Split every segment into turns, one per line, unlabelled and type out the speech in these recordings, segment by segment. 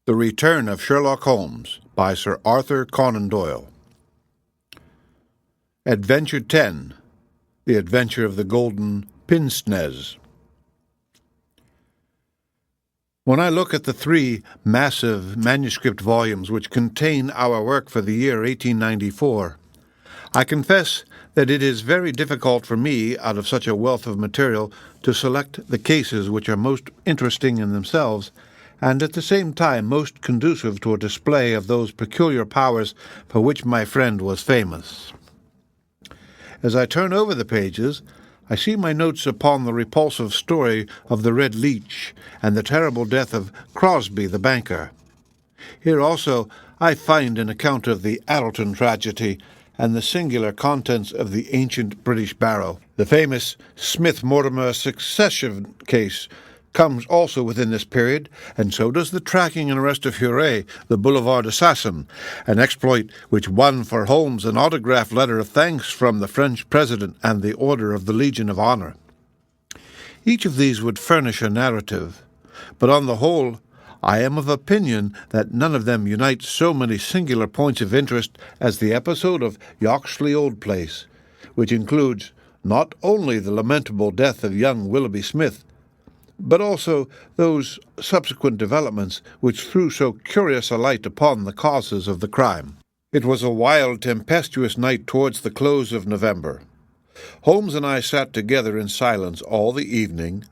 The Return of Sherlock Holmes by Sir Arthur Conan Doyle. Adventure 10. The Adventure of the Golden Pince-Nez. When I look at the three massive manuscript volumes which contain our work for the year 1894, I confess that it is very difficult for me, out of such a wealth of material, to select the cases which are most interesting in themselves, and at the same time most conducive to a display of those peculiar powers for which my friend was famous. As I turn over the pages, I see my notes upon the repulsive story of the Red Leech and the terrible death of Crosby the banker. Here also I find an account of the Attleton tragedy and the singular contents of the ancient British barrow. The famous Smith-Mortimer succession case comes also within this period, and so does the tracking and arrest of Furet, the boulevard assassin, an exploit which won for Holmes an autographed letter of thanks from the French president and the Order of the Legion of Honor. Each of these would furnish a narrative, but on the whole, I am of opinion that none of them unites so many singular points of interest as the episode of Yoxley Old Place, which includes not only the lamentable death of young Willoughby Smith, but also those subsequent developments which threw so curious a light upon the causes of the crime. It was a wild, tempestuous night towards the close of November. Holmes and I sat together in silence all the evening,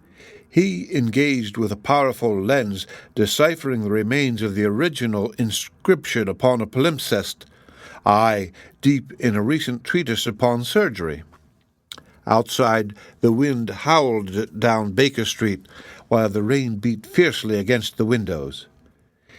he engaged with a powerful lens deciphering the remains of the original inscription upon a palimpsest, I deep in a recent treatise upon surgery. Outside, the wind howled down Baker Street, while the rain beat fiercely against the windows.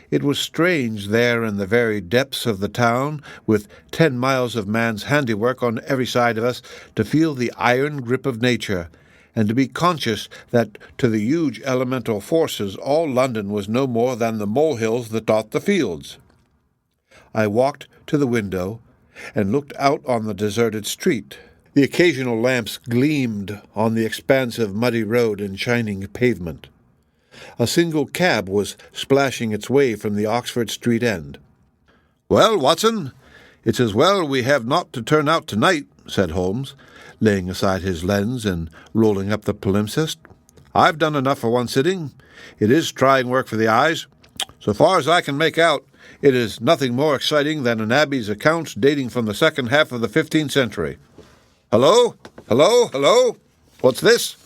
It was strange there in the very depths of the town, with 10 miles of man's handiwork on every side of us, to feel the iron grip of nature, and to be conscious that to the huge elemental forces all London was no more than the molehills that dot the fields. I walked to the window and looked out on the deserted street. The occasional lamps gleamed on the expansive muddy road and shining pavement. A single cab was splashing its way from the Oxford Street end. "Well, Watson, it's as well we have not to turn out tonight," said Holmes, laying aside his lens and rolling up the palimpsest. "I've done enough for one sitting. It is trying work for the eyes. So far as I can make out, it is nothing more exciting than an abbey's accounts dating from the second half of the 15th century. Hello? Hello? Hello? What's this?"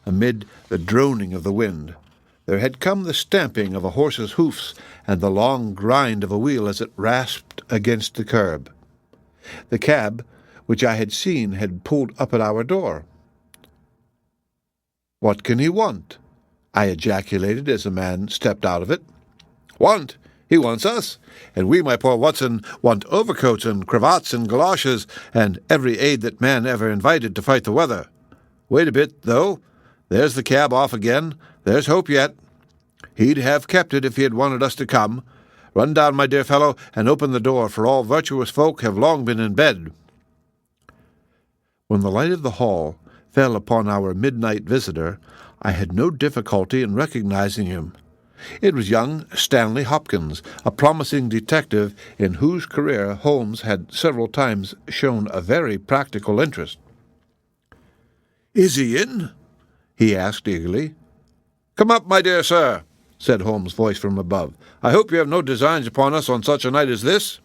Amid the droning of the wind, there had come the stamping of a horse's hoofs and the long grind of a wheel as it rasped against the curb. The cab, which I had seen, had pulled up at our door. "What can he want?" I ejaculated as a man stepped out of it. "Want? He wants us, and we, my poor Watson, want overcoats and cravats and galoshes and every aid that man ever invited to fight the weather. Wait a bit, though. There's the cab off again. There's hope yet. He'd have kept it if he had wanted us to come. Run down, my dear fellow, and open the door, for all virtuous folk have long been in bed." When the light of the hall fell upon our midnight visitor, I had no difficulty in recognizing him. It was young Stanley Hopkins, a promising detective in whose career Holmes had several times shown a very practical interest. "Is he in?" he asked eagerly. "Come up, my dear sir," said Holmes' voice from above. "I hope you have no designs upon us on such a night as this."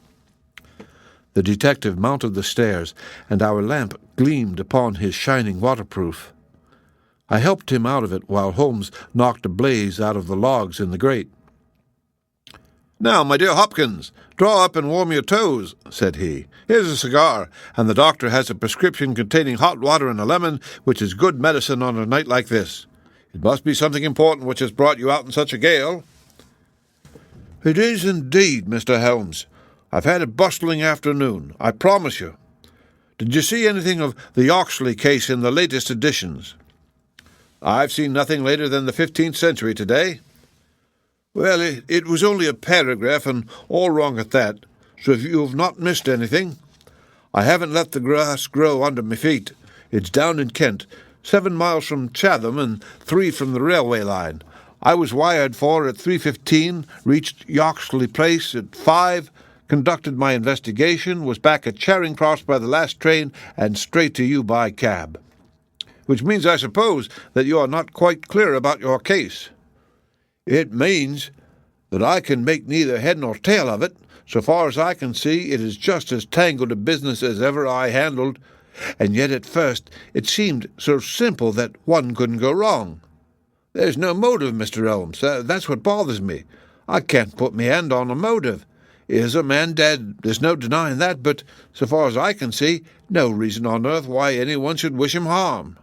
The detective mounted the stairs, and our lamp gleamed upon his shining waterproof. I helped him out of it while Holmes knocked a blaze out of the logs in the grate. "Now, my dear Hopkins, draw up and warm your toes," said he. "Here's a cigar, and the doctor has a prescription containing hot water and a lemon, which is good medicine on a night like this. It must be something important which has brought you out in such a gale." "It is indeed, Mr. Holmes. I've had a bustling afternoon, I promise you. Did you see anything of the Yoxley case in the latest editions?" "I've seen nothing later than the 15th century today." "Well, it was only a paragraph, and all wrong at that, so if you have not missed anything. I haven't let the grass grow under my feet. It's down in Kent, 7 miles from Chatham and 3 from the railway line. I was wired for at 3:15, reached Yoxley Place at 5, conducted my investigation, was back at Charing Cross by the last train, and straight to you by cab. Which means, I suppose, that you are not quite clear about your case. It means that I can make neither head nor tail of it. So far as I can see, it is just as tangled a business as ever I handled, and yet at first it seemed so simple that one couldn't go wrong. There's no motive, Mr. Holmes. That's what bothers me. I can't put my hand on a motive. Is a man dead? There's no denying that, but so far as I can see, no reason on earth why anyone should wish him harm.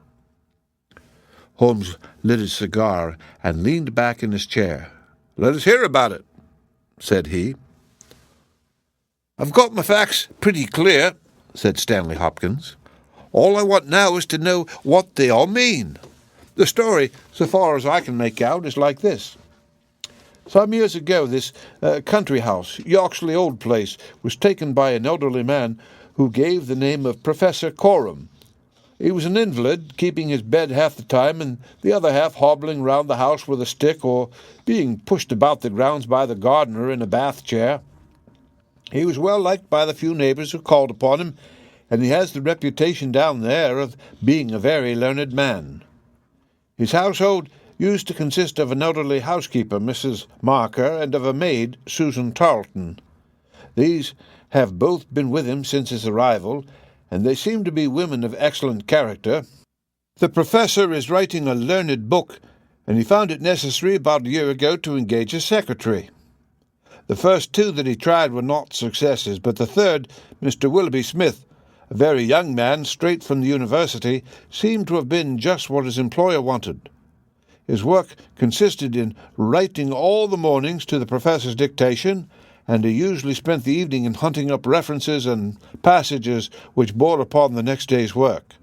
Holmes lit his cigar and leaned back in his chair. "Let us hear about it," said he. "I've got my facts pretty clear," said Stanley Hopkins. "All I want now is to know what they all mean. The story, so far as I can make out, is like this. Some years ago, this country house, Yoxley Old Place, was taken by an elderly man who gave the name of Professor Coram. He was an invalid, keeping his bed half the time and the other half hobbling round the house with a stick or being pushed about the grounds by the gardener in a bath chair. He was well liked by the few neighbours who called upon him, and he has the reputation down there of being a very learned man. His household used to consist of an elderly housekeeper, Mrs. Marker, and of a maid, Susan Tarleton. These have both been with him since his arrival, and they seem to be women of excellent character. The professor is writing a learned book, and he found it necessary about a year ago to engage a secretary. The first two that he tried were not successes, but the third, Mr. Willoughby Smith, a very young man straight from the university, seemed to have been just what his employer wanted. His work consisted in writing all the mornings to the professor's dictation, and he usually spent the evening in hunting up references and passages which bore upon the next day's work.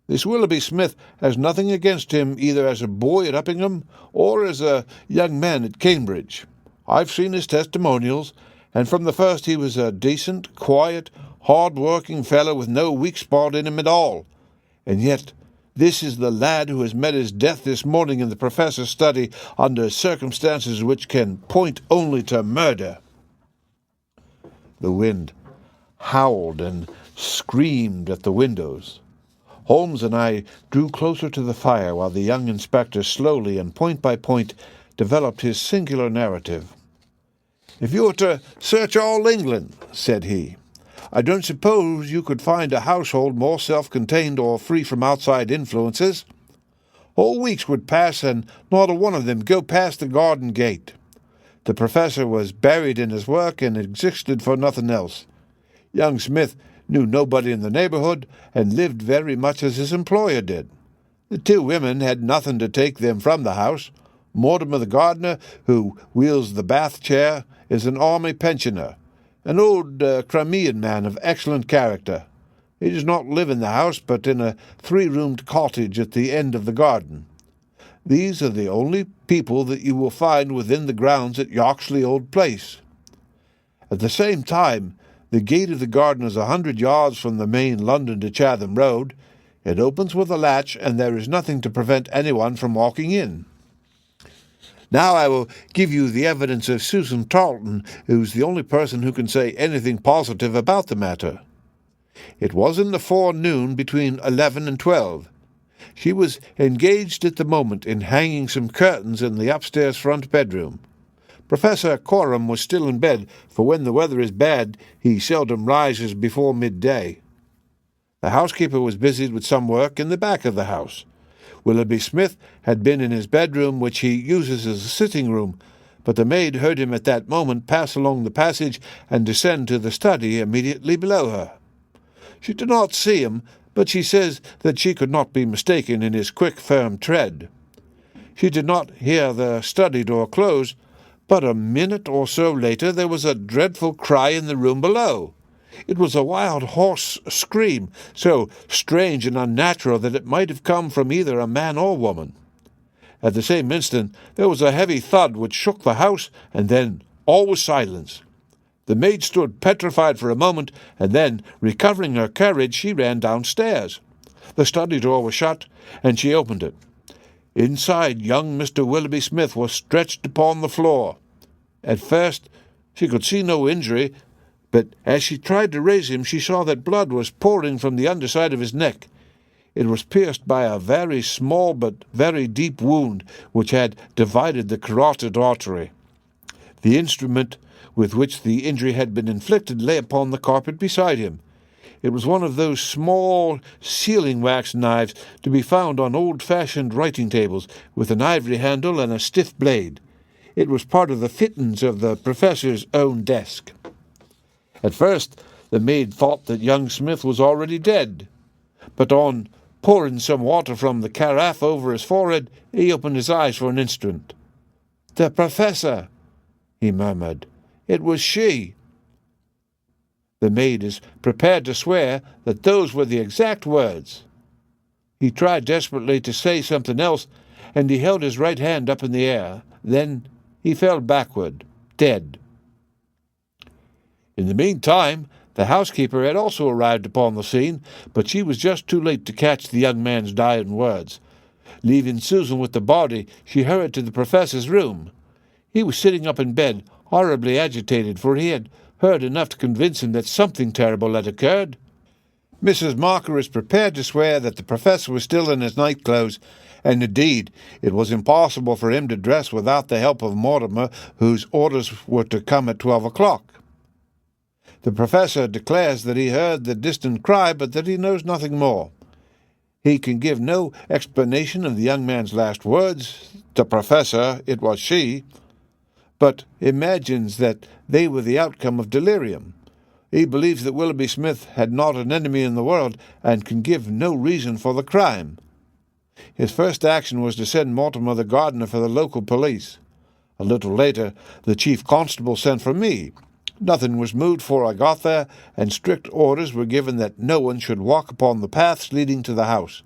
This Willoughby Smith has nothing against him either as a boy at Uppingham or as a young man at Cambridge. I've seen his testimonials, and from the first he was a decent, quiet, hard-working fellow with no weak spot in him at all. And yet this is the lad who has met his death this morning in the professor's study under circumstances which can point only to murder." The wind howled and screamed at the windows. Holmes and I drew closer to the fire while the young inspector slowly and point by point developed his singular narrative. "If you were to search all England," said he, "I don't suppose you could find a household more self-contained or free from outside influences. Whole weeks would pass and not a one of them go past the garden gate. The professor was buried in his work and existed for nothing else. Young Smith knew nobody in the neighbourhood and lived very much as his employer did. The two women had nothing to take them from the house. Mortimer the gardener, who wheels the bath chair, is an army pensioner, an old Crimean man of excellent character. He does not live in the house, but in a 3-roomed cottage at the end of the garden. These are the only people that you will find within the grounds at Yoxley Old Place. At the same time, the gate of the garden is 100 yards from the main London to Chatham Road. It opens with a latch, and there is nothing to prevent anyone from walking in. Now I will give you the evidence of Susan Tarleton, who's the only person who can say anything positive about the matter. It was in the forenoon between 11 and 12. She was engaged at the moment in hanging some curtains in the upstairs front bedroom. Professor Coram was still in bed, for when the weather is bad he seldom rises before midday. The housekeeper was busied with some work in the back of the house. Willoughby Smith had been in his bedroom, which he uses as a sitting room, but the maid heard him at that moment pass along the passage and descend to the study immediately below her. She did not see him, but she says that she could not be mistaken in his quick, firm tread. She did not hear the study door close, but a minute or so later there was a dreadful cry in the room below. It was a wild, hoarse scream, so strange and unnatural that it might have come from either a man or woman. At the same instant there was a heavy thud which shook the house, and then all was silence. The maid stood petrified for a moment, and then, recovering her courage, she ran downstairs. The study door was shut, and she opened it. Inside, young Mr. Willoughby Smith was stretched upon the floor. At first she could see no injury, but as she tried to raise him she saw that blood was pouring from the underside of his neck. It was pierced by a very small but very deep wound which had divided the carotid artery. The instrument with which the injury had been inflicted lay upon the carpet beside him. It was one of those small sealing-wax knives to be found on old-fashioned writing tables, with an ivory handle and a stiff blade. It was part of the fittings of the professor's own desk. At first the maid thought that young Smith was already dead, but on pouring some water from the carafe over his forehead, he opened his eyes for an instant. "The professor," he murmured. "It was she." The maid is prepared to swear that those were the exact words. He tried desperately to say something else, and he held his right hand up in the air. Then he fell backward, dead. In the meantime, the housekeeper had also arrived upon the scene, but she was just too late to catch the young man's dying words. Leaving Susan with the body, she hurried to the professor's room. He was sitting up in bed, horribly agitated, for he had heard enough to convince him that something terrible had occurred. Mrs. Marker is prepared to swear that the professor was still in his night-clothes, and indeed it was impossible for him to dress without the help of Mortimer, whose orders were to come at 12 o'clock. The professor declares that he heard the distant cry, but that he knows nothing more. He can give no explanation of the young man's last words. The professor, it was she, but imagines that they were the outcome of delirium. He believes that Willoughby Smith had not an enemy in the world, and can give no reason for the crime. His first action was to send Mortimer the gardener for the local police. A little later, the chief constable sent for me. Nothing was moved before I got there, and strict orders were given that no one should walk upon the paths leading to the house.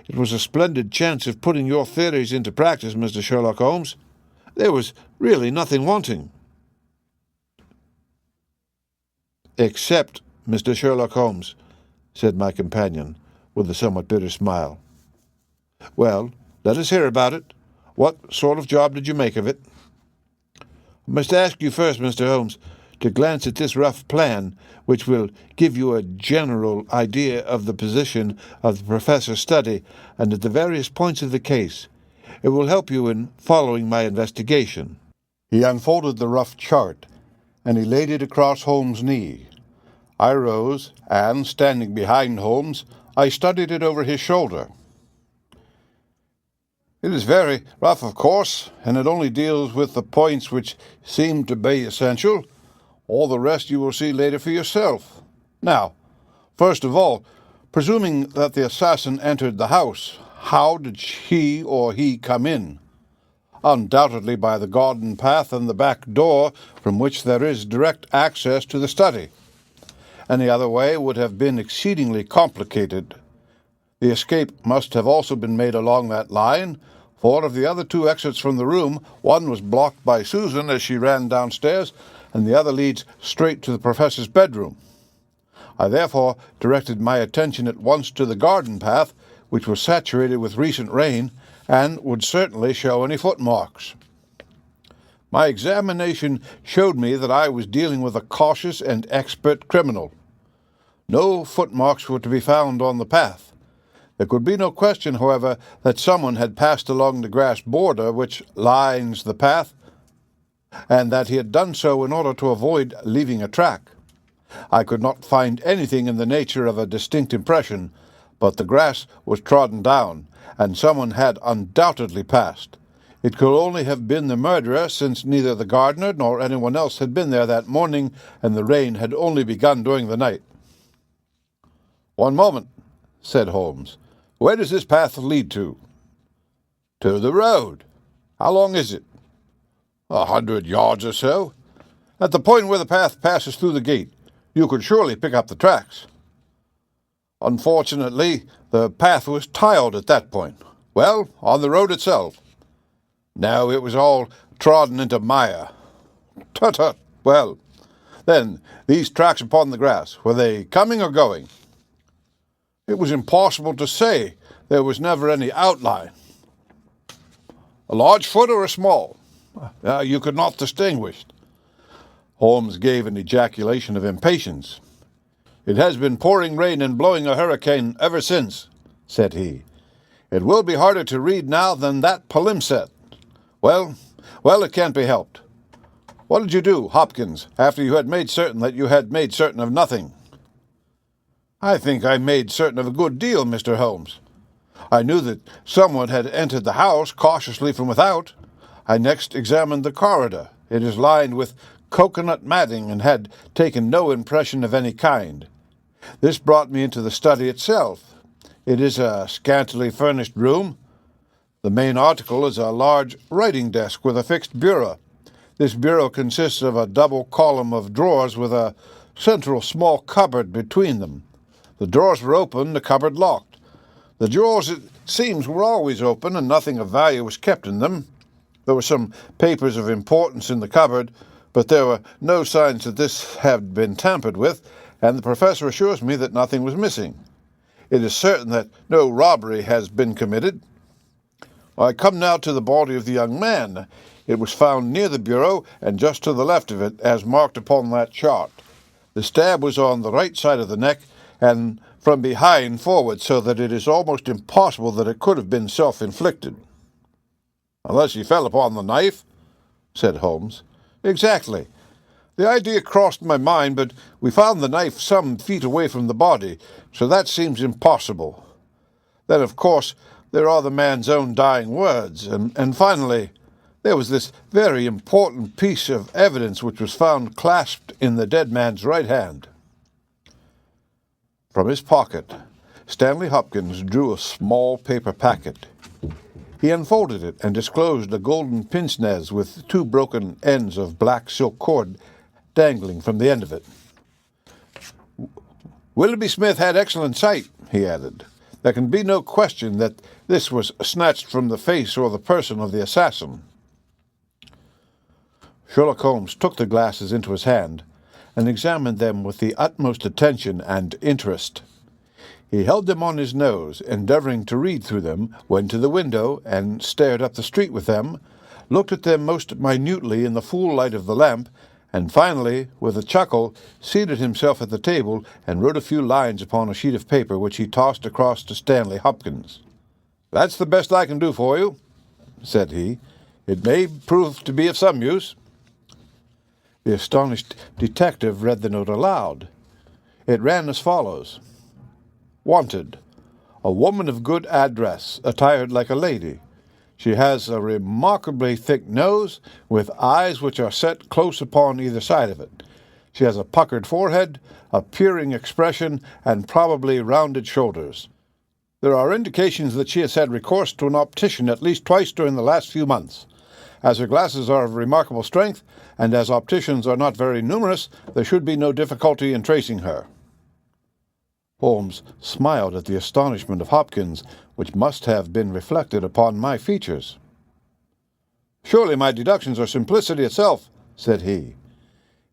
It was a splendid chance of putting your theories into practice, Mr. Sherlock Holmes. There was really nothing wanting. "Except Mr. Sherlock Holmes," said my companion, with a somewhat bitter smile. "Well, let us hear about it. What sort of job did you make of it?" "I must ask you first, Mr. Holmes, to glance at this rough plan, which will give you a general idea of the position of the professor's study and at the various points of the case. It will help you in following my investigation." He unfolded the rough chart, and he laid it across Holmes' knee. I rose, and, standing behind Holmes, I studied it over his shoulder. "It is very rough, of course, and it only deals with the points which seem to be essential. All the rest you will see later for yourself. Now, first of all, presuming that the assassin entered the house, how did she or he come in? Undoubtedly by the garden path and the back door, from which there is direct access to the study. Any other way would have been exceedingly complicated. The escape must have also been made along that line, for of the other two exits from the room, one was blocked by Susan as she ran downstairs, and the other leads straight to the professor's bedroom. I therefore directed my attention at once to the garden path, which was saturated with recent rain, and would certainly show any footmarks. My examination showed me that I was dealing with a cautious and expert criminal. No footmarks were to be found on the path. There could be no question, however, that someone had passed along the grass border which lines the path, and that he had done so in order to avoid leaving a track. I could not find anything in the nature of a distinct impression, but the grass was trodden down, and someone had undoubtedly passed. It could only have been the murderer, since neither the gardener nor anyone else had been there that morning, and the rain had only begun during the night. "One moment," said Holmes. "Where does this path lead to?" "To the road." "How long is it?" 100 yards or so. At the point where the path passes through the gate, you could surely pick up the tracks." "Unfortunately, the path was tiled at that point." "Well, on the road itself?" "No, it was all trodden into mire." "Tut, tut. Well, then, these tracks upon the grass, were they coming or going?" "It was impossible to say. There was never any outline." A large foot or a small? You could not distinguish. Holmes gave an ejaculation of impatience. It has been pouring rain and blowing a hurricane ever since, said he. It will be harder to read now than that palimpsest. Well, it can't be helped. What did you do, Hopkins, after you had made certain that you had made certain of nothing? I think I made certain of a good deal, Mr. Holmes. I knew that someone had entered the house cautiously from without. I next examined the corridor. It is lined with coconut matting and had taken no impression of any kind. This brought me into the study itself. It is a scantily furnished room. The main article is a large writing desk with a fixed bureau. This bureau consists of a double column of drawers with a central small cupboard between them. The drawers were open, the cupboard locked. The drawers, it seems, were always open, and nothing of value was kept in them. There were some papers of importance in the cupboard, but there were no signs that this had been tampered with, and the professor assures me that nothing was missing. It is certain that no robbery has been committed. I come now to the body of the young man. It was found near the bureau and just to the left of it, as marked upon that chart. The stab was on the right side of the neck, and from behind forward, so that it is almost impossible that it could have been self-inflicted. Unless he fell upon the knife, said Holmes. Exactly. The idea crossed my mind, but we found the knife some feet away from the body, so that seems impossible. Then, of course, there are the man's own dying words, and finally, there was this very important piece of evidence which was found clasped in the dead man's right hand. From his pocket, Stanley Hopkins drew a small paper packet. He unfolded it and disclosed a golden pince-nez with 2 broken ends of black silk cord dangling from the end of it. Willoughby Smith had excellent sight, he added. There can be no question that this was snatched from the face or the person of the assassin. Sherlock Holmes took the glasses into his hand and examined them with the utmost attention and interest. He held them on his nose, endeavoring to read through them, went to the window and stared up the street with them, looked at them most minutely in the full light of the lamp, and finally, with a chuckle, seated himself at the table and wrote a few lines upon a sheet of paper which he tossed across to Stanley Hopkins. "That's the best I can do for you," said he. "It may prove to be of some use." The astonished detective read the note aloud. It ran as follows. Wanted. A woman of good address, attired like a lady. She has a remarkably thick nose, with eyes which are set close upon either side of it. She has a puckered forehead, a peering expression, and probably rounded shoulders. There are indications that she has had recourse to an optician at least twice during the last few months. As her glasses are of remarkable strength, and as opticians are not very numerous, there should be no difficulty in tracing her. Holmes smiled at the astonishment of Hopkins, which must have been reflected upon my features. "Surely my deductions are simplicity itself," said he.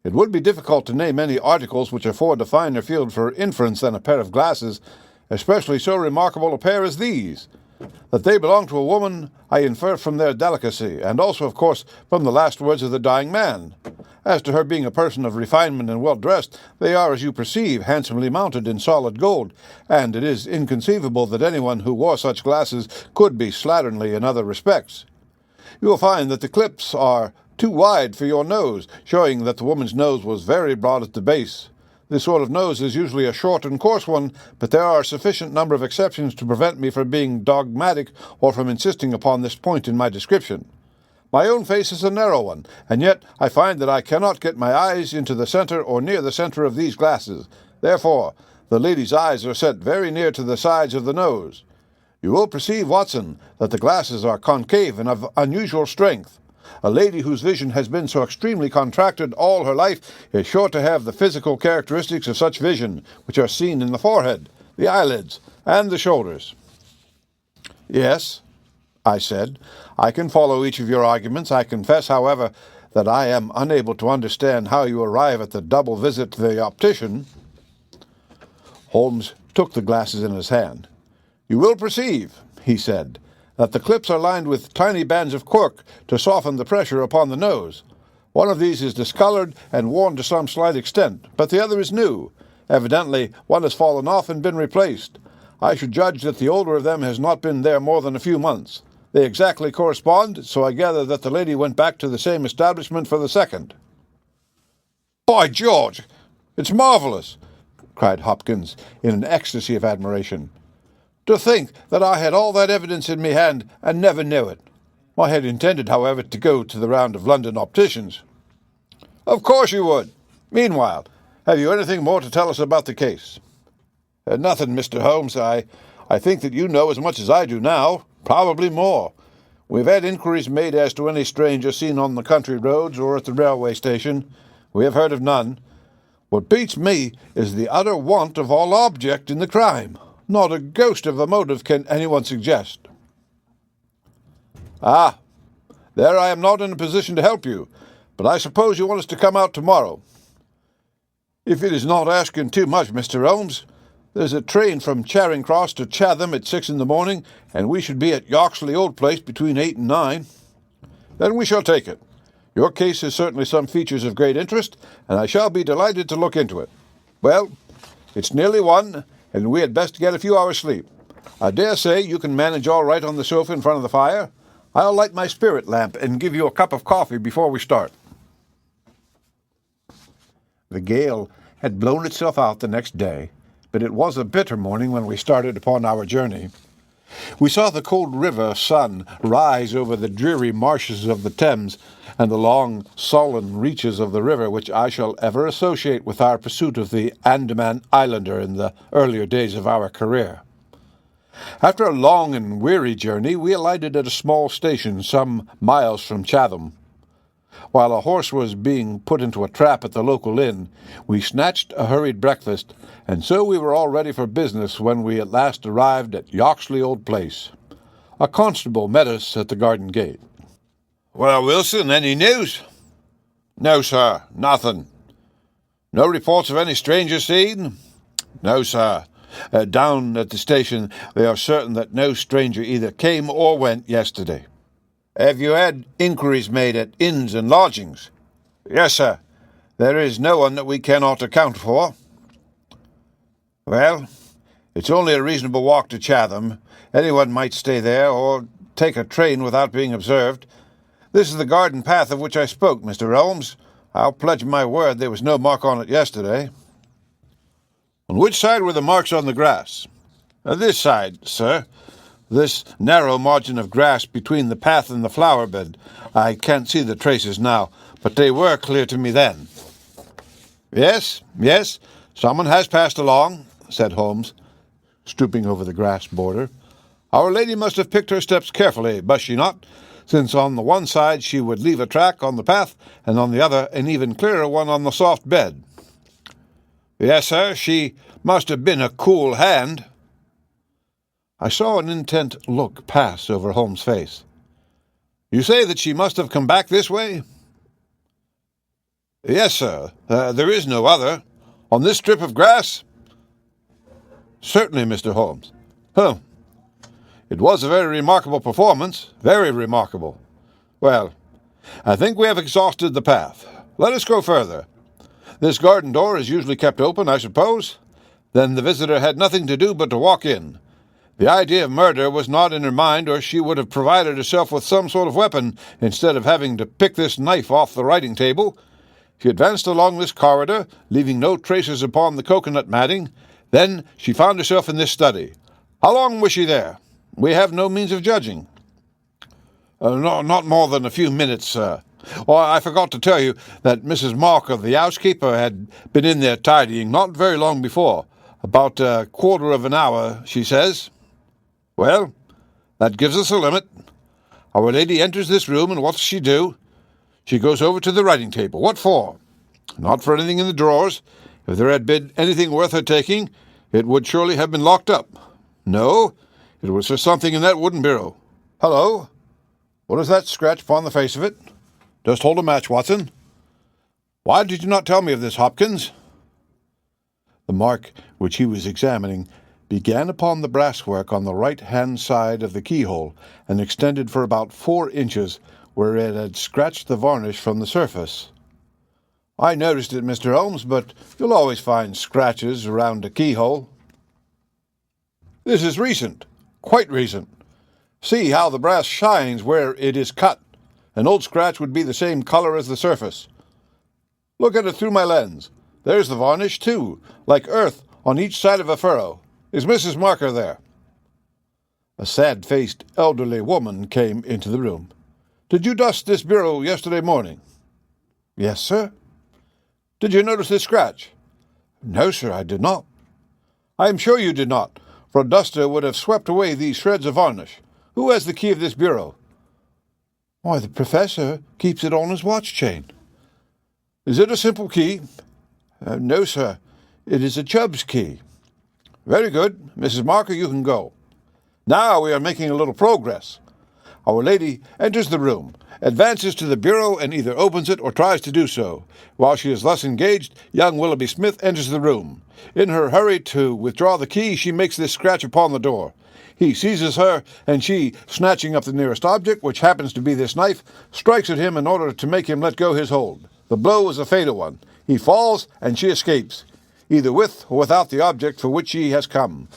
"It would be difficult to name any articles which afford a finer field for inference than a pair of glasses, especially so remarkable a pair as these. That they belong to a woman I infer from their delicacy, and also, of course, from the last words of the dying man. As to her being a person of refinement and well-dressed, they are, as you perceive, handsomely mounted in solid gold, and it is inconceivable that anyone who wore such glasses could be slatternly in other respects. You will find that the clips are too wide for your nose, showing that the woman's nose was very broad at the base. This sort of nose is usually a short and coarse one, but there are a sufficient number of exceptions to prevent me from being dogmatic or from insisting upon this point in my description. My own face is a narrow one, and yet I find that I cannot get my eyes into the center or near the center of these glasses. Therefore, the lady's eyes are set very near to the sides of the nose. You will perceive, Watson, that the glasses are concave and of unusual strength. A lady whose vision has been so extremely contracted all her life is sure to have the physical characteristics of such vision, which are seen in the forehead, the eyelids, and the shoulders. "Yes," I said, "I can follow each of your arguments. I confess, however, that I am unable to understand how you arrive at the double visit to the optician." Holmes took the glasses in his hand. "You will perceive," he said, that the clips are lined with tiny bands of cork to soften the pressure upon the nose. One of these is discolored and worn to some slight extent, but the other is new. Evidently, one has fallen off and been replaced. I should judge that the older of them has not been there more than a few months. They exactly correspond, so I gather that the lady went back to the same establishment for the second." "By George! It's marvellous!" cried Hopkins, in an ecstasy of admiration. "To think that I had all that evidence in me hand and never knew it. I had intended, however, to go to the round of London opticians." "Of course you would. Meanwhile, have you anything more to tell us about the case?" "Nothing, Mr. Holmes. I think that you know as much as I do now, probably more. We've had inquiries made as to any stranger seen on the country roads or at the railway station. We have heard of none. What beats me is the utter want of all object in the crime. Not a ghost of a motive can anyone suggest." "Ah, there I am not in a position to help you, but I suppose you want us to come out tomorrow." "If it is not asking too much, Mr. Holmes. There's a train from Charing Cross to Chatham at 6 in the morning, and we should be at Yoxley Old Place between 8 and 9. "Then we shall take it. Your case has certainly some features of great interest, and I shall be delighted to look into it. Well, it's nearly 1, and we had best get a few hours' sleep. I dare say you can manage all right on the sofa in front of the fire. I'll light my spirit lamp and give you a cup of coffee before we start." The gale had blown itself out the next day, but it was a bitter morning when we started upon our journey. We saw the cold river sun rise over the dreary marshes of the Thames and the long, sullen reaches of the river which I shall ever associate with our pursuit of the Andaman Islander in the earlier days of our career. After a long and weary journey, we alighted at a small station some miles from Chatham. While a horse was being put into a trap at the local inn, we snatched a hurried breakfast, and so we were all ready for business when we at last arrived at Yoxley Old Place. A constable met us at the garden gate. "Well, Wilson, any news?" "No, sir, nothing." "No reports of any stranger seen?" "No, sir. Down at the station they are certain that no stranger either came or went yesterday." "Have you had inquiries made at inns and lodgings?" "Yes, sir. There is no one that we cannot account for." "Well, it's only a reasonable walk to Chatham. Anyone might stay there or take a train without being observed. This is the garden path of which I spoke, Mr. Holmes. I'll pledge my word there was no mark on it yesterday." "On which side were the marks on the grass?" "This side, sir. This narrow margin of grass between the path and the flower bed. I can't see the traces now, but they were clear to me then." Yes, someone has passed along," said Holmes, stooping over the grass border. "Our lady must have picked her steps carefully, must she not, since on the one side she would leave a track on the path, and on the other an even clearer one on the soft bed." "Yes, sir, she must have been a cool hand." I saw an intent look pass over Holmes' face. "You say that she must have come back this way?" "Yes, sir. There is no other. On this strip of grass?" "Certainly, Mr. Holmes." "Humph. It was a very remarkable performance, very remarkable. Well, I think we have exhausted the path. Let us go further. This garden door is usually kept open, I suppose? Then the visitor had nothing to do but to walk in. The idea of murder was not in her mind, or she would have provided herself with some sort of weapon instead of having to pick this knife off the writing table. She advanced along this corridor, leaving no traces upon the coconut matting. Then she found herself in this study. How long was she there? We have no means of judging." Not more than a few minutes, sir. Oh, I forgot to tell you that Mrs. Marker, the housekeeper, had been in there tidying not very long before. About a quarter of an hour, she says." "Well, that gives us a limit. Our lady enters this room, and what does she do? She goes over to the writing table. What for? Not for anything in the drawers. If there had been anything worth her taking, it would surely have been locked up. No, it was for something in that wooden bureau. Hello! What is that scratch upon the face of it? Just hold a match, Watson. Why did you not tell me of this, Hopkins?" The mark which he was examining began upon the brasswork on the right-hand side of the keyhole and extended for about 4 inches where it had scratched the varnish from the surface. "I noticed it, Mr. Holmes, but you'll always find scratches around a keyhole." "This is recent, quite recent. See how the brass shines where it is cut. An old scratch would be the same color as the surface. Look at it through my lens. There's the varnish, too, like earth on each side of a furrow. Is Mrs. Marker there?" A sad-faced elderly woman came into the room. "Did you dust this bureau yesterday morning?" "Yes, sir." "Did you notice this scratch?" "No, sir, I did not." "I am sure you did not, for a duster would have swept away these shreds of varnish. Who has the key of this bureau?" "Why, the professor keeps it on his watch chain." "Is it a simple key?" "No, sir. It is a Chubb's key." "Very good. Mrs. Marker, you can go. Now we are making a little progress. Our lady enters the room, advances to the bureau, and either opens it or tries to do so. While she is thus engaged, young Willoughby Smith enters the room. In her hurry to withdraw the key, she makes this scratch upon the door. He seizes her, and she, snatching up the nearest object, which happens to be this knife, strikes at him in order to make him let go his hold. The blow is a fatal one. He falls, and she escapes, either with or without the object for which she has come.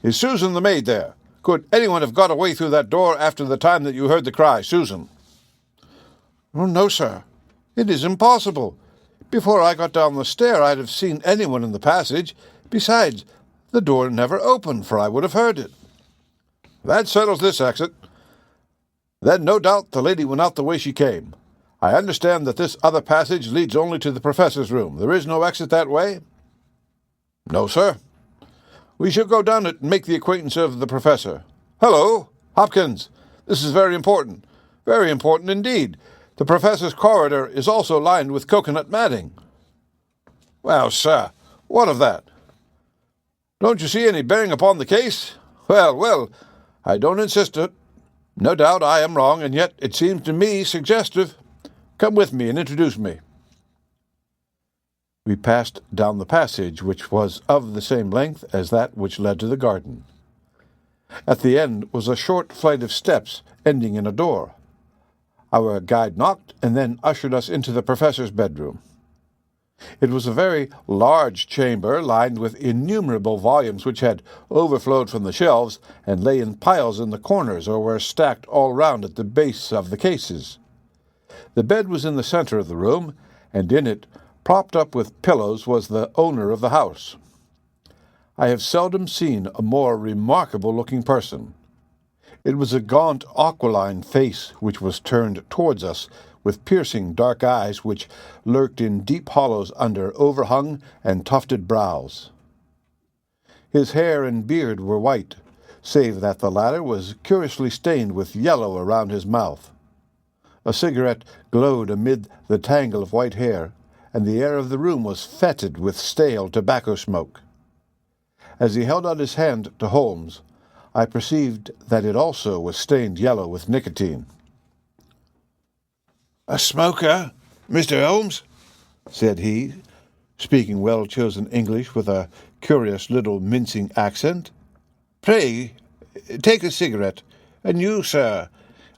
Is Susan the maid there? Could anyone have got away through that door after the time that you heard the cry, Susan?" "Oh, no, sir. It is impossible. Before I got down the stair, I'd have seen anyone in the passage. Besides, the door never opened, for I would have heard it." "That settles this exit. Then no doubt the lady went out the way she came. I understand that this other passage leads only to the professor's room. There is no exit that way?" "No, sir." "We shall go down it and make the acquaintance of the professor. Hello, Hopkins. This is very important indeed. The professor's corridor is also lined with coconut matting." "Well, sir, what of that?" "Don't you see any bearing upon the case? Well, I don't insist it. No doubt I am wrong, and yet it seems to me suggestive. Come with me and introduce me." We passed down the passage, which was of the same length as that which led to the garden. At the end was a short flight of steps ending in a door. Our guide knocked and then ushered us into the professor's bedroom. It was a very large chamber lined with innumerable volumes which had overflowed from the shelves and lay in piles in the corners or were stacked all round at the base of the cases. The bed was in the center of the room, and in it, propped up with pillows, was the owner of the house. I have seldom seen a more remarkable-looking person. It was a gaunt, aquiline face which was turned towards us, with piercing dark eyes which lurked in deep hollows under overhung and tufted brows. His hair and beard were white, save that the latter was curiously stained with yellow around his mouth. A cigarette glowed amid the tangle of white hair, and the air of the room was fetid with stale tobacco smoke. As he held out his hand to Holmes, I perceived that it also was stained yellow with nicotine. "A smoker, Mr. Holmes?" said he, speaking well-chosen English with a curious little mincing accent. "Pray, take a cigarette. And you, sir,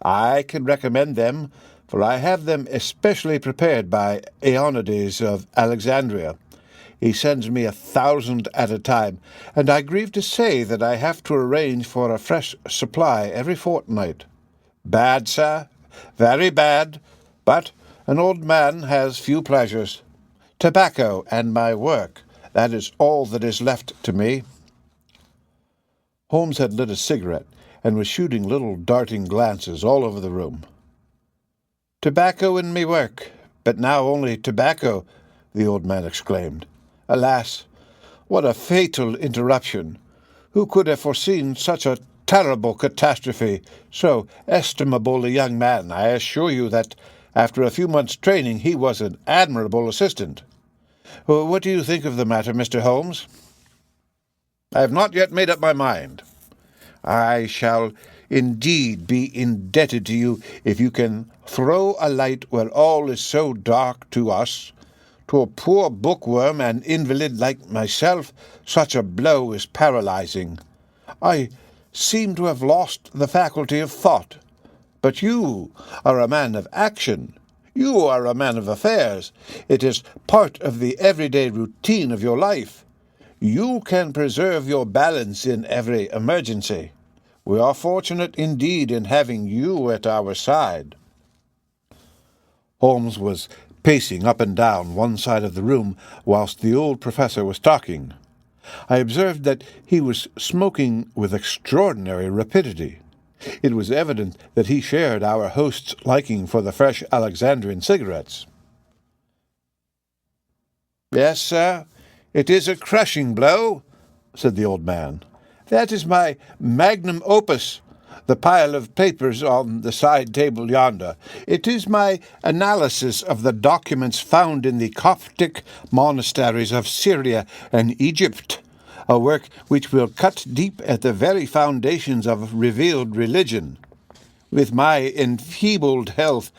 I can recommend them, for I have them especially prepared by Aeonides of Alexandria. He sends me 1,000 at a time, and I grieve to say that I have to arrange for a fresh supply every fortnight. Bad, sir, very bad, but an old man has few pleasures. Tobacco and my work, that is all that is left to me." Holmes had lit a cigarette and was shooting little darting glances all over the room. "Tobacco and me work, but now only tobacco," the old man exclaimed. "Alas, what a fatal interruption! Who could have foreseen such a terrible catastrophe? So estimable a young man, I assure you that after a few months' training he was an admirable assistant. What do you think of the matter, Mr. Holmes?" "I have not yet made up my mind." "I shall indeed be indebted to you if you can throw a light where all is so dark to us. To a poor bookworm and invalid like myself, such a blow is paralyzing. I seem to have lost the faculty of thought. But you are a man of action. You are a man of affairs. It is part of the everyday routine of your life. You can preserve your balance in every emergency. We are fortunate indeed in having you at our side." Holmes was pacing up and down one side of the room whilst the old professor was talking. I observed that he was smoking with extraordinary rapidity. It was evident that he shared our host's liking for the fresh Alexandrian cigarettes. "Yes, sir, it is a crushing blow," said the old man. "That is my magnum opus, the pile of papers on the side table yonder. It is my analysis of the documents found in the Coptic monasteries of Syria and Egypt, a work which will cut deep at the very foundations of revealed religion. With my enfeebled health,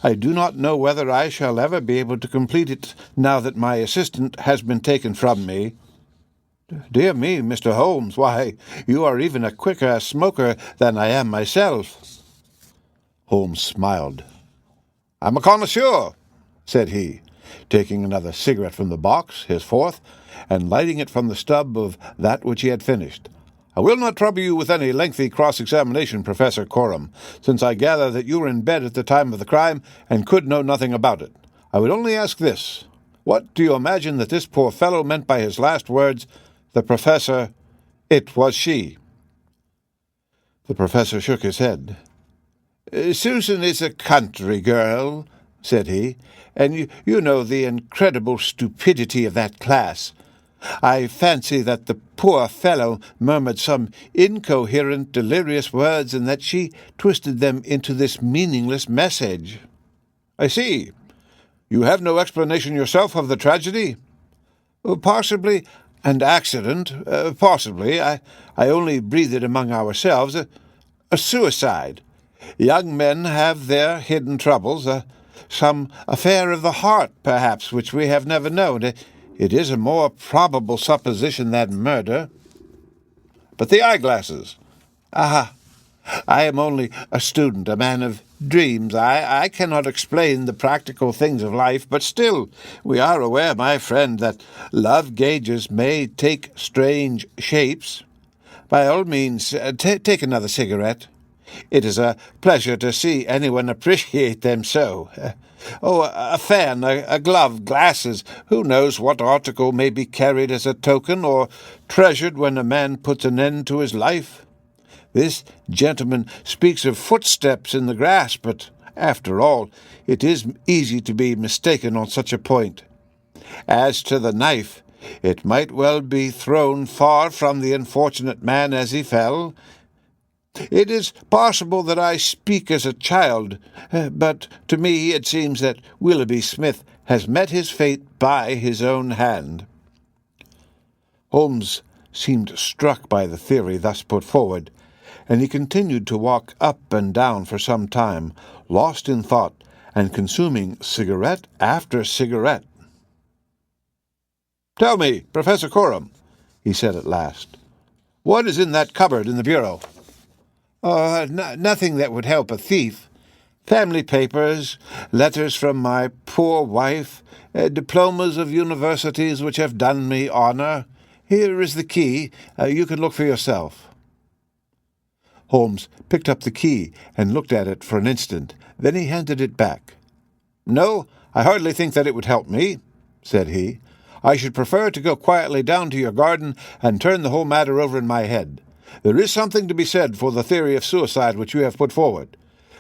I do not know whether I shall ever be able to complete it now that my assistant has been taken from me." "Dear me, Mr. Holmes, why, you are even a quicker smoker than I am myself." Holmes smiled. "I'm a connoisseur," said he, taking another cigarette from the box, his fourth, and lighting it from the stub of that which he had finished. "I will not trouble you with any lengthy cross-examination, Professor Coram, since I gather that you were in bed at the time of the crime and could know nothing about it. I would only ask this. What do you imagine that this poor fellow meant by his last words, 'The professor, it was she'?" The professor shook his head. "Susan is a country girl," said he, "and you know the incredible stupidity of that class. I fancy that the poor fellow murmured some incoherent, delirious words, and that she twisted them into this meaningless message." "I see. You have no explanation yourself of the tragedy?" "Possibly an accident. Possibly. I only breathe it among ourselves. A suicide. Young men have their hidden troubles. Some affair of the heart, perhaps, which we have never known. It is a more probable supposition than murder." "But the eyeglasses?" "Ah, I am only a student, a man of dreams. I cannot explain the practical things of life, but still we are aware, my friend, that love gauges may take strange shapes. By all means, take another cigarette. It is a pleasure to see anyone appreciate them so. A fan, a glove, glasses, who knows what article may be carried as a token or treasured when a man puts an end to his life. This gentleman speaks of footsteps in the grass, but, after all, it is easy to be mistaken on such a point. As to the knife, it might well be thrown far from the unfortunate man as he fell. It is possible that I speak as a child, but to me it seems that Willoughby Smith has met his fate by his own hand." Holmes seemed struck by the theory thus put forward, and he continued to walk up and down for some time, lost in thought and consuming cigarette after cigarette. "Tell me, Professor Coram," he said at last, "what is in that cupboard in the bureau?" Nothing that would help a thief. Family papers, letters from my poor wife, diplomas of universities which have done me honour. Here is the key. You can look for yourself." Holmes picked up the key and looked at it for an instant. Then he handed it back. "No, I hardly think that it would help me," said he. "I should prefer to go quietly down to your garden and turn the whole matter over in my head. There is something to be said for the theory of suicide which you have put forward.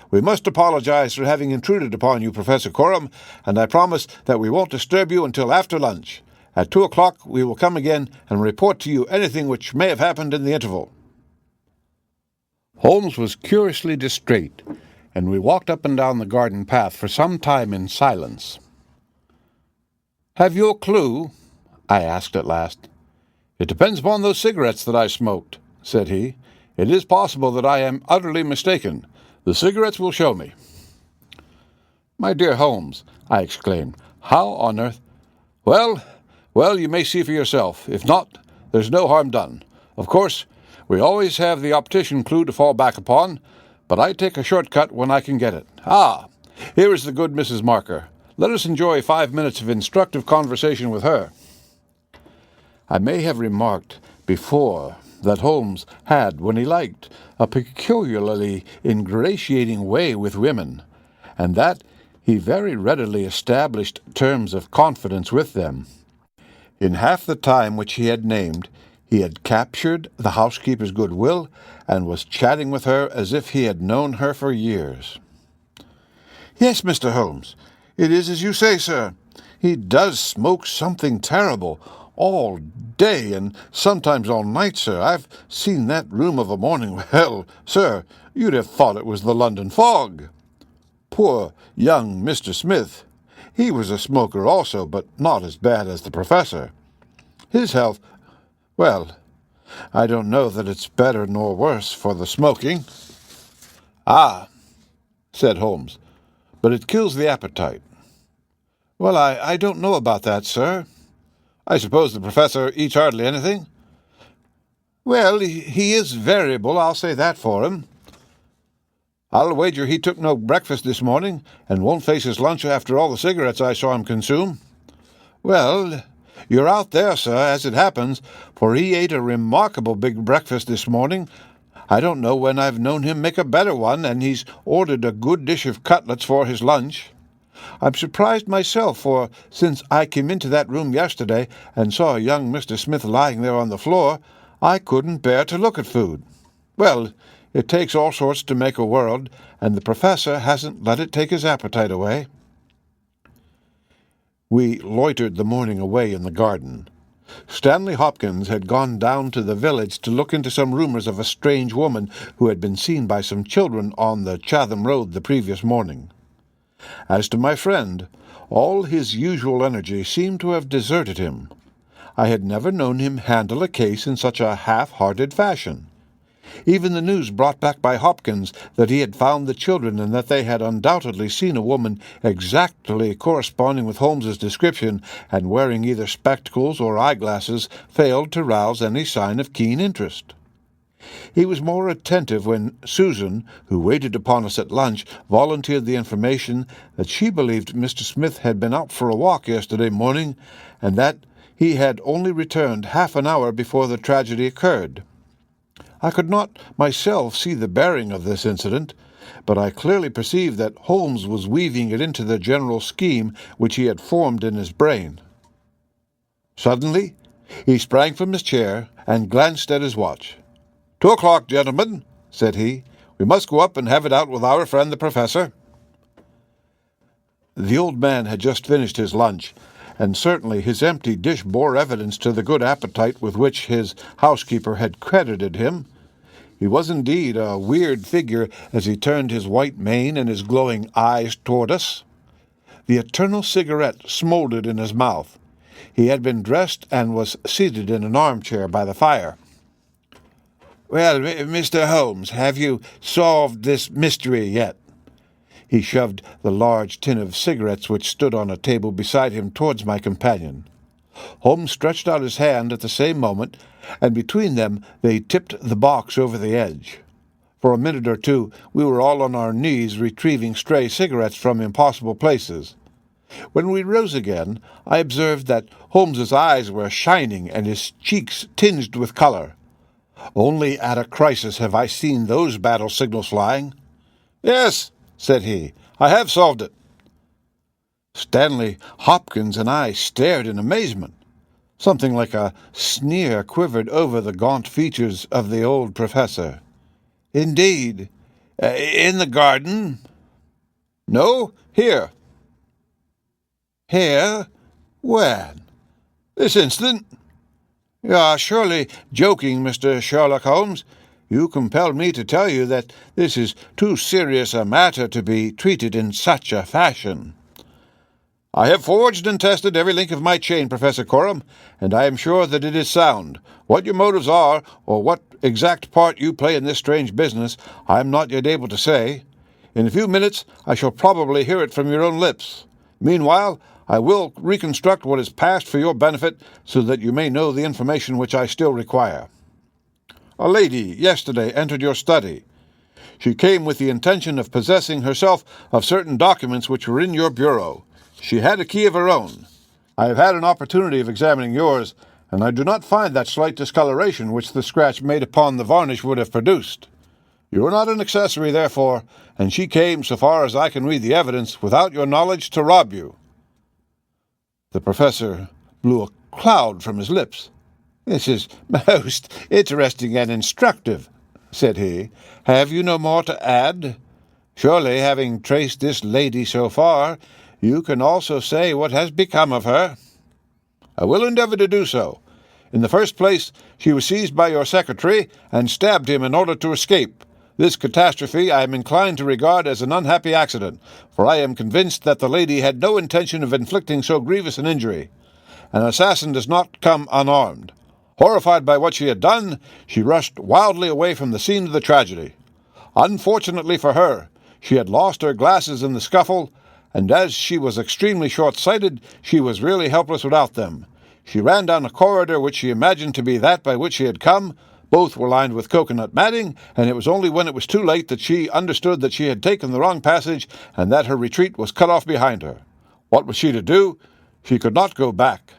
We must apologize for having intruded upon you, Professor Coram, and I promise that we won't disturb you until after lunch. At 2 o'clock we will come again and report to you anything which may have happened in the interval." Holmes was curiously distrait, and we walked up and down the garden path for some time in silence. "Have you a clue?" I asked at last. "It depends upon those cigarettes that I smoked," said he. "It is possible that I am utterly mistaken. The cigarettes will show me." "My dear Holmes," I exclaimed, "how on earth—" Well, well, you may see for yourself. If not, there's no harm done. Of course, we always have the optician clue to fall back upon, but I take a shortcut when I can get it. Ah, here is the good Mrs. Marker. Let us enjoy 5 minutes of instructive conversation with her. I may have remarked before that Holmes had, when he liked, a peculiarly ingratiating way with women, and that he very readily established terms of confidence with them. In half the time which he had named, he had captured the housekeeper's goodwill and was chatting with her as if he had known her for years. "Yes, Mr. Holmes, it is as you say, sir. He does smoke something terrible, all day and sometimes all night, sir. I've seen that room of a morning. Well, sir, you'd have thought it was the London fog. Poor young Mr. Smith. He was a smoker also, but not as bad as the professor. His health, well, I don't know that it's better nor worse for the smoking." "Ah," said Holmes, "but it kills the appetite." "Well, I don't know about that, sir." "I suppose the professor eats hardly anything?" "Well, he is variable, I'll say that for him." "I'll wager he took no breakfast this morning, and won't face his lunch after all the cigarettes I saw him consume." "Well, you're out there, sir, as it happens, for he ate a remarkable big breakfast this morning. I don't know when I've known him make a better one, and he's ordered a good dish of cutlets for his lunch. I'm surprised myself, for since I came into that room yesterday and saw young Mr. Smith lying there on the floor, I couldn't bear to look at food. Well, it takes all sorts to make a world, and the professor hasn't let it take his appetite away." We loitered the morning away in the garden. Stanley Hopkins had gone down to the village to look into some rumors of a strange woman who had been seen by some children on the Chatham Road the previous morning. As to my friend, all his usual energy seemed to have deserted him. I had never known him handle a case in such a half-hearted fashion. Even the news brought back by Hopkins that he had found the children and that they had undoubtedly seen a woman exactly corresponding with Holmes's description and wearing either spectacles or eyeglasses failed to rouse any sign of keen interest. He was more attentive when Susan, who waited upon us at lunch, volunteered the information that she believed Mr. Smith had been out for a walk yesterday morning, and that he had only returned half an hour before the tragedy occurred. I could not myself see the bearing of this incident, but I clearly perceived that Holmes was weaving it into the general scheme which he had formed in his brain. Suddenly he sprang from his chair and glanced at his watch. "2 o'clock, gentlemen," said he. "We must go up and have it out with our friend the professor." The old man had just finished his lunch, and certainly his empty dish bore evidence to the good appetite with which his housekeeper had credited him. He was indeed a weird figure as he turned his white mane and his glowing eyes toward us. The eternal cigarette smouldered in his mouth. He had been dressed and was seated in an armchair by the fire. "Well, Mr. Holmes, have you solved this mystery yet?" He shoved the large tin of cigarettes which stood on a table beside him towards my companion. Holmes stretched out his hand at the same moment, and between them they tipped the box over the edge. For a minute or two we were all on our knees retrieving stray cigarettes from impossible places. When we rose again, I observed that Holmes's eyes were shining and his cheeks tinged with color. Only at a crisis have I seen those battle signals flying. "Yes," said he, "I have solved it." Stanley Hopkins and I stared in amazement. Something like a sneer quivered over the gaunt features of the old professor. "Indeed. In the garden?" "No, here." "Here? When?" "This instant." "You are surely joking, Mr. Sherlock Holmes. You compel me to tell you that this is too serious a matter to be treated in such a fashion." "I have forged and tested every link of my chain, Professor Coram, and I am sure that it is sound. What your motives are, or what exact part you play in this strange business, I am not yet able to say. In a few minutes I shall probably hear it from your own lips. Meanwhile, I will reconstruct what is past for your benefit, so that you may know the information which I still require. A lady yesterday entered your study. She came with the intention of possessing herself of certain documents which were in your bureau. She had a key of her own. I have had an opportunity of examining yours, and I do not find that slight discoloration which the scratch made upon the varnish would have produced. You are not an accessory, therefore, and she came, so far as I can read the evidence, without your knowledge to rob you." The professor blew a cloud from his lips. "This is most interesting and instructive," said he. "Have you no more to add? Surely, having traced this lady so far, you can also say what has become of her." "I will endeavor to do so. In the first place, she was seized by your secretary and stabbed him in order to escape. This catastrophe I am inclined to regard as an unhappy accident, for I am convinced that the lady had no intention of inflicting so grievous an injury. An assassin does not come unarmed. Horrified by what she had done, she rushed wildly away from the scene of the tragedy. Unfortunately for her, she had lost her glasses in the scuffle, and as she was extremely short-sighted, she was really helpless without them. She ran down a corridor which she imagined to be that by which she had come. Both were lined with coconut matting, and it was only when it was too late that she understood that she had taken the wrong passage and that her retreat was cut off behind her. What was she to do? She could not go back.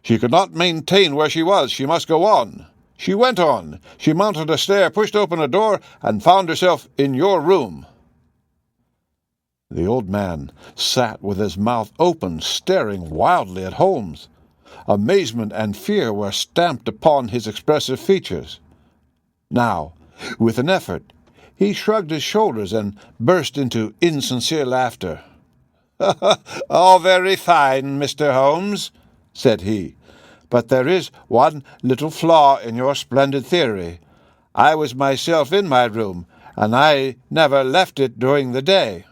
She could not maintain where she was. She must go on. She went on. She mounted a stair, pushed open a door, and found herself in your room." The old man sat with his mouth open, staring wildly at Holmes. Amazement and fear were stamped upon his expressive features. Now, with an effort, he shrugged his shoulders and burst into insincere laughter. "All very fine, Mr. Holmes," said he, "but there is one little flaw in your splendid theory. I was myself in my room, and I never left it during the day."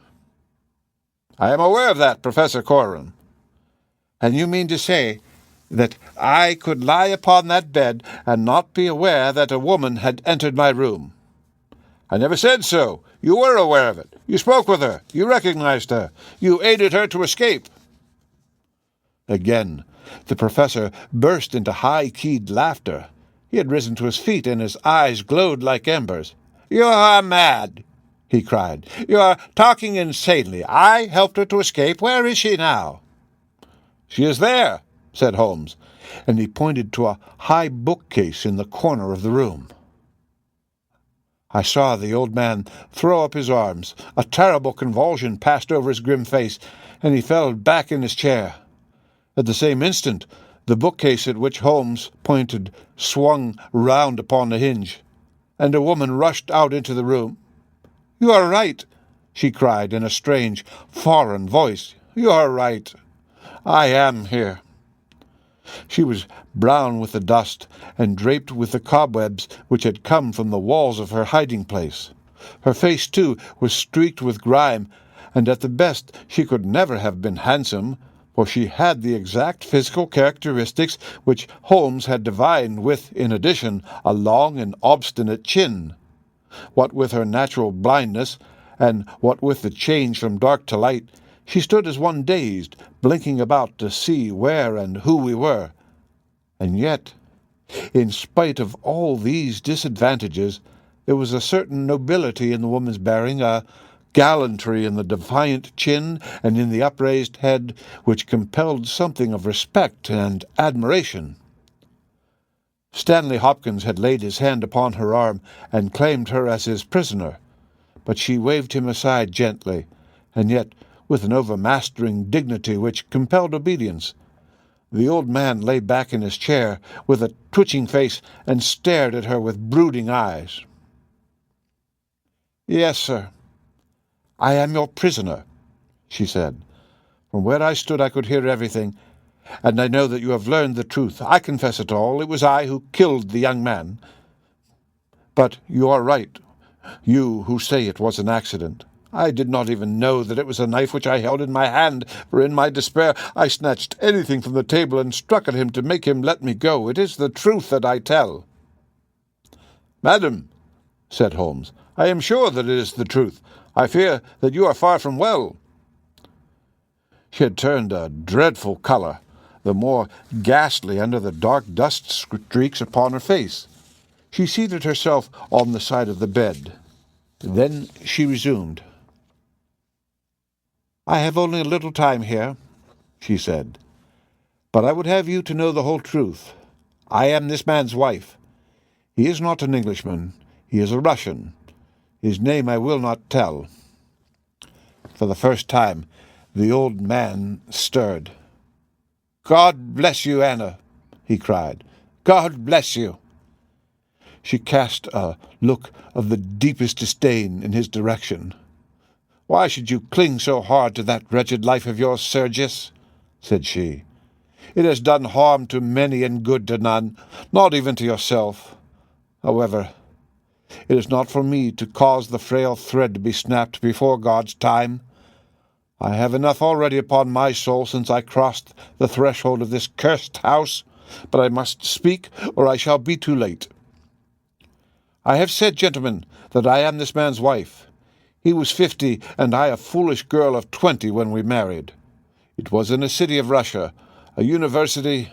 "I am aware of that, Professor Corrin." "And you mean to say that I could lie upon that bed and not be aware that a woman had entered my room?" "I never said so. You were aware of it. You spoke with her. You recognized her. You aided her to escape." Again, the professor burst into high-keyed laughter. He had risen to his feet, and his eyes glowed like embers. "You are mad," he cried. "You are talking insanely. I helped her to escape. Where is she now?" "She is there," said Holmes, and he pointed to a high bookcase in the corner of the room. I saw the old man throw up his arms. A terrible convulsion passed over his grim face, and he fell back in his chair. At the same instant, the bookcase at which Holmes pointed swung round upon the hinge, and a woman rushed out into the room. "You are right," she cried in a strange, foreign voice. "You are right. I am here." She was brown with the dust, and draped with the cobwebs which had come from the walls of her hiding-place. Her face, too, was streaked with grime, and at the best she could never have been handsome, for she had the exact physical characteristics which Holmes had divined, with, in addition, a long and obstinate chin. What with her natural blindness, and what with the change from dark to light, she stood as one dazed, blinking about to see where and who we were. And yet, in spite of all these disadvantages, there was a certain nobility in the woman's bearing, a gallantry in the defiant chin and in the upraised head, which compelled something of respect and admiration. Stanley Hopkins had laid his hand upon her arm and claimed her as his prisoner, but she waved him aside gently, and yet with an overmastering dignity which compelled obedience. The old man lay back in his chair with a twitching face and stared at her with brooding eyes. "Yes, sir, I am your prisoner," she said. "From where I stood I could hear everything, and I know that you have learned the truth. I confess it all. It was I who killed the young man. But you are right, you who say it was an accident. I did not even know that it was a knife which I held in my hand, for in my despair I snatched anything from the table and struck at him to make him let me go. It is the truth that I tell." "Madam," said Holmes, "I am sure that it is the truth. I fear that you are far from well." She had turned a dreadful colour, the more ghastly under the dark dust streaks upon her face. She seated herself on the side of the bed. Then she resumed. "I have only a little time here," she said, "but I would have you to know the whole truth. I am this man's wife. He is not an Englishman. He is a Russian. His name I will not tell." For the first time, the old man stirred. "God bless you, Anna," he cried. "God bless you." She cast a look of the deepest disdain in his direction. "Why should you cling so hard to that wretched life of yours, Sergius?" said she. "It has done harm to many and good to none, not even to yourself. However, it is not for me to cause the frail thread to be snapped before God's time. I have enough already upon my soul since I crossed the threshold of this cursed house, but I must speak, or I shall be too late. I have said, gentlemen, that I am this man's wife. He was 50, and I a foolish girl of 20 when we married. It was in a city of Russia, a university.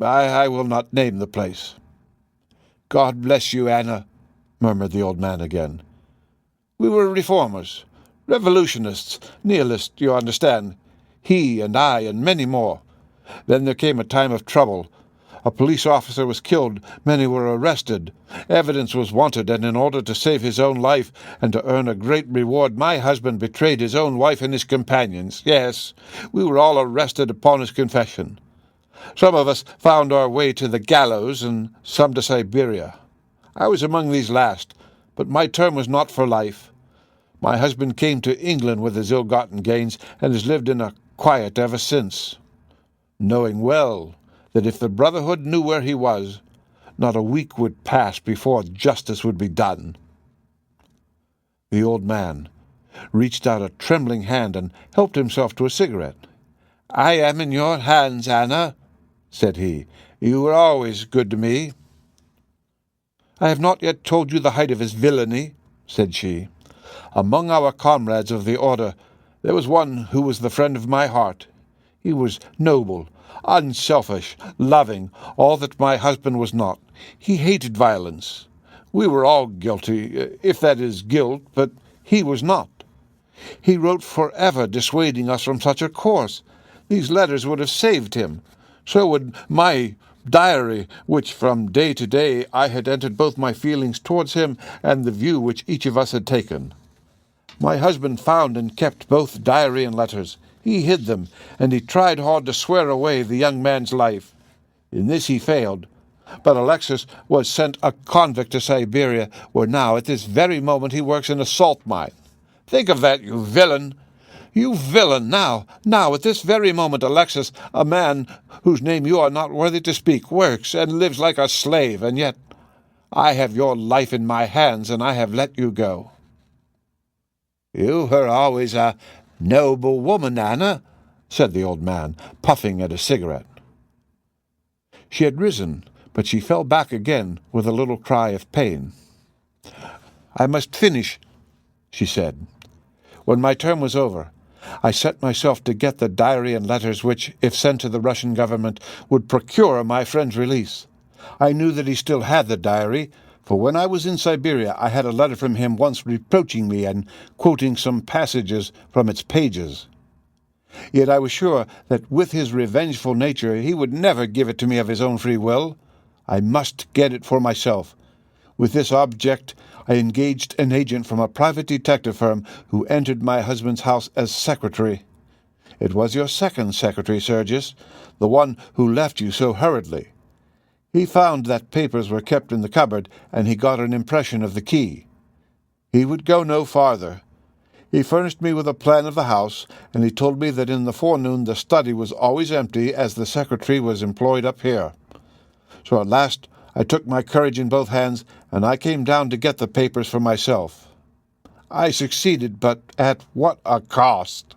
I will not name the place." "God bless you, Anna," murmured the old man again. "We were reformers, revolutionists, nihilists, you understand. He and I and many more. Then there came a time of trouble. A police officer was killed, many were arrested. Evidence was wanted, and in order to save his own life and to earn a great reward, my husband betrayed his own wife and his companions. Yes, we were all arrested upon his confession. Some of us found our way to the gallows, and some to Siberia. I was among these last, but my term was not for life. My husband came to England with his ill-gotten gains, and has lived in a quiet ever since, knowing well that if the Brotherhood knew where he was, not a week would pass before justice would be done." The old man reached out a trembling hand and helped himself to a cigarette. "I am in your hands, Anna," said he. "You were always good to me." "I have not yet told you the height of his villainy," said she. "Among our comrades of the order there was one who was the friend of my heart. He was noble, unselfish, loving, all that my husband was not. He hated violence. We were all guilty, if that is guilt, but he was not. He wrote forever dissuading us from such a course. These letters would have saved him. So would my diary, which from day to day I had entered both my feelings towards him and the view which each of us had taken. My husband found and kept both diary and letters. He hid them, and he tried hard to swear away the young man's life. In this he failed, but Alexis was sent a convict to Siberia, where now, at this very moment, he works in a salt mine. Think of that, you villain! You villain! Now, at this very moment, Alexis, a man whose name you are not worthy to speak, works and lives like a slave, and yet I have your life in my hands, and I have let you go." "You were always a noble woman, Anna," said the old man, puffing at a cigarette. She had risen, but she fell back again with a little cry of pain. "I must finish," she said. "When my term was over, I set myself to get the diary and letters which, if sent to the Russian government, would procure my friend's release. I knew that he still had the diary, for when I was in Siberia I had a letter from him once reproaching me and quoting some passages from its pages. Yet I was sure that with his revengeful nature he would never give it to me of his own free will. I must get it for myself. With this object I engaged an agent from a private detective firm who entered my husband's house as secretary. It was your second secretary, Sergius, the one who left you so hurriedly. He found that papers were kept in the cupboard, and he got an impression of the key. He would go no farther. He furnished me with a plan of the house, and he told me that in the forenoon the study was always empty, as the secretary was employed up here. So at last I took my courage in both hands, and I came down to get the papers for myself. I succeeded, but at what a cost!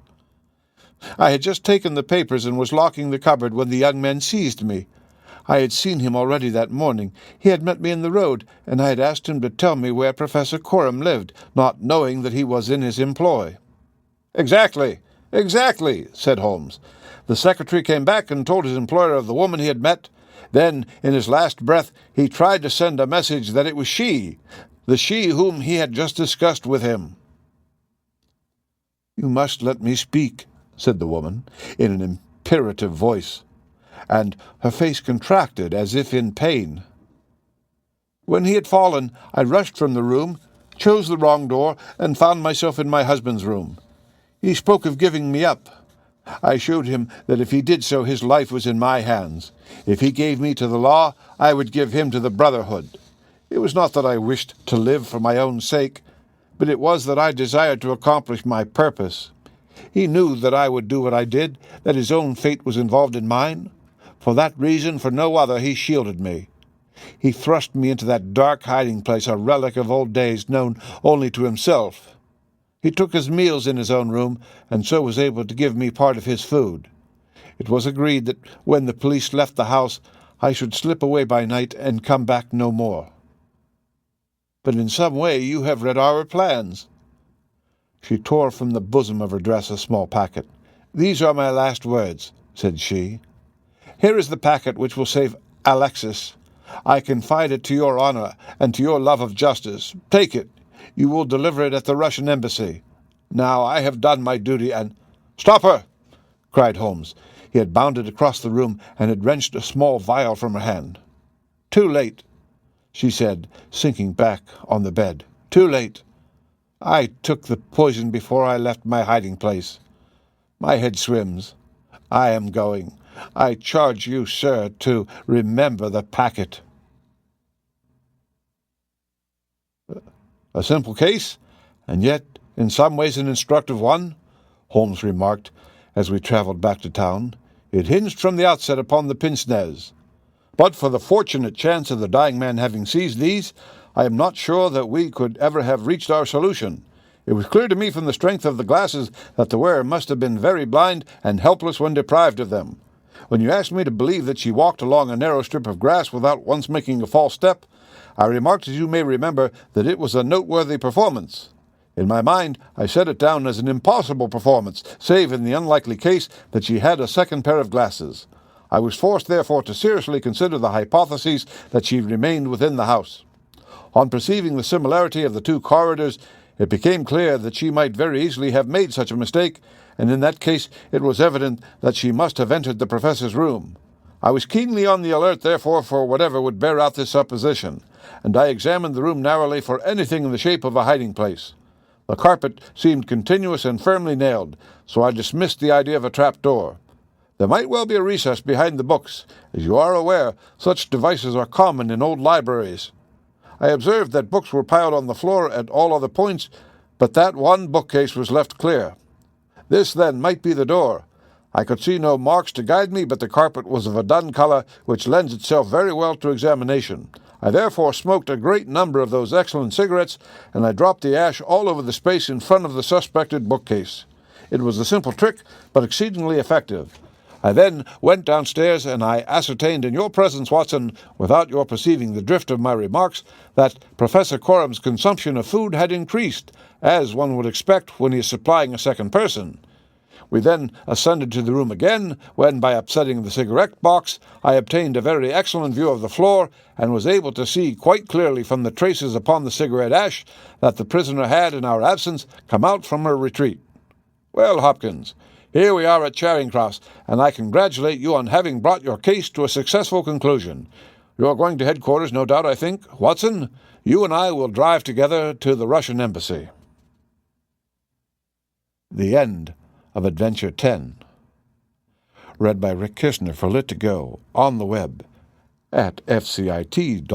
I had just taken the papers and was locking the cupboard when the young man seized me. I had seen him already that morning. He had met me in the road, and I had asked him to tell me where Professor Coram lived, not knowing that he was in his employ. "Exactly," "Exactly," said Holmes. "The secretary came back and told his employer of the woman he had met. Then, in his last breath, he tried to send a message that it was she, the she whom he had just discussed with him." "You must let me speak," said the woman, in an imperative voice, and her face contracted as if in pain. "When he had fallen, I rushed from the room, chose the wrong door, and found myself in my husband's room. He spoke of giving me up. I showed him that if he did so, his life was in my hands. If he gave me to the law, I would give him to the brotherhood. It was not that I wished to live for my own sake, but it was that I desired to accomplish my purpose. He knew that I would do what I did, that his own fate was involved in mine. For that reason, for no other, he shielded me. He thrust me into that dark hiding place, a relic of old days known only to himself. He took his meals in his own room, and so was able to give me part of his food. It was agreed that when the police left the house, I should slip away by night and come back no more. But in some way you have read our plans." She tore from the bosom of her dress a small packet. "These are my last words," said she. "Here is the packet which will save Alexis. I confide it to your honor and to your love of justice. Take it. You will deliver it at the Russian embassy. Now I have done my duty and—" "Stop her!" cried Holmes. He had bounded across the room and had wrenched a small vial from her hand. "Too late," she said, sinking back on the bed. "Too late. I took the poison before I left my hiding place. My head swims. I am going. I charge you, sir, to remember the packet." "A simple case, and yet in some ways an instructive one," Holmes remarked as we travelled back to town. "It hinged from the outset upon the Pince-Nez. But for the fortunate chance of the dying man having seized these, I am not sure that we could ever have reached our solution. It was clear to me from the strength of the glasses that the wearer must have been very blind and helpless when deprived of them. When you asked me to believe that she walked along a narrow strip of grass without once making a false step, I remarked, as you may remember, that it was a noteworthy performance. In my mind, I set it down as an impossible performance, save in the unlikely case that she had a second pair of glasses. I was forced, therefore, to seriously consider the hypothesis that she remained within the house. On perceiving the similarity of the two corridors, it became clear that she might very easily have made such a mistake, and in that case it was evident that she must have entered the professor's room. I was keenly on the alert, therefore, for whatever would bear out this supposition, and I examined the room narrowly for anything in the shape of a hiding place. The carpet seemed continuous and firmly nailed, so I dismissed the idea of a trap-door. There might well be a recess behind the books. As you are aware, such devices are common in old libraries. I observed that books were piled on the floor at all other points, but that one bookcase was left clear. This, then, might be the door. I could see no marks to guide me, but the carpet was of a dun color, which lends itself very well to examination. I therefore smoked a great number of those excellent cigarettes, and I dropped the ash all over the space in front of the suspected bookcase. It was a simple trick, but exceedingly effective. I then went downstairs, and I ascertained in your presence, Watson, without your perceiving the drift of my remarks, that Professor Coram's consumption of food had increased, as one would expect when he is supplying a second person. We then ascended to the room again, when, by upsetting the cigarette box, I obtained a very excellent view of the floor, and was able to see quite clearly from the traces upon the cigarette ash that the prisoner had, in our absence, come out from her retreat. Well, Hopkins, here we are at Charing Cross, and I congratulate you on having brought your case to a successful conclusion. You are going to headquarters, no doubt, I think. Watson, you and I will drive together to the Russian embassy. The end of Adventure 10. Read by Rick Kishner for Lit2Go on the web at fcit.usf.edu.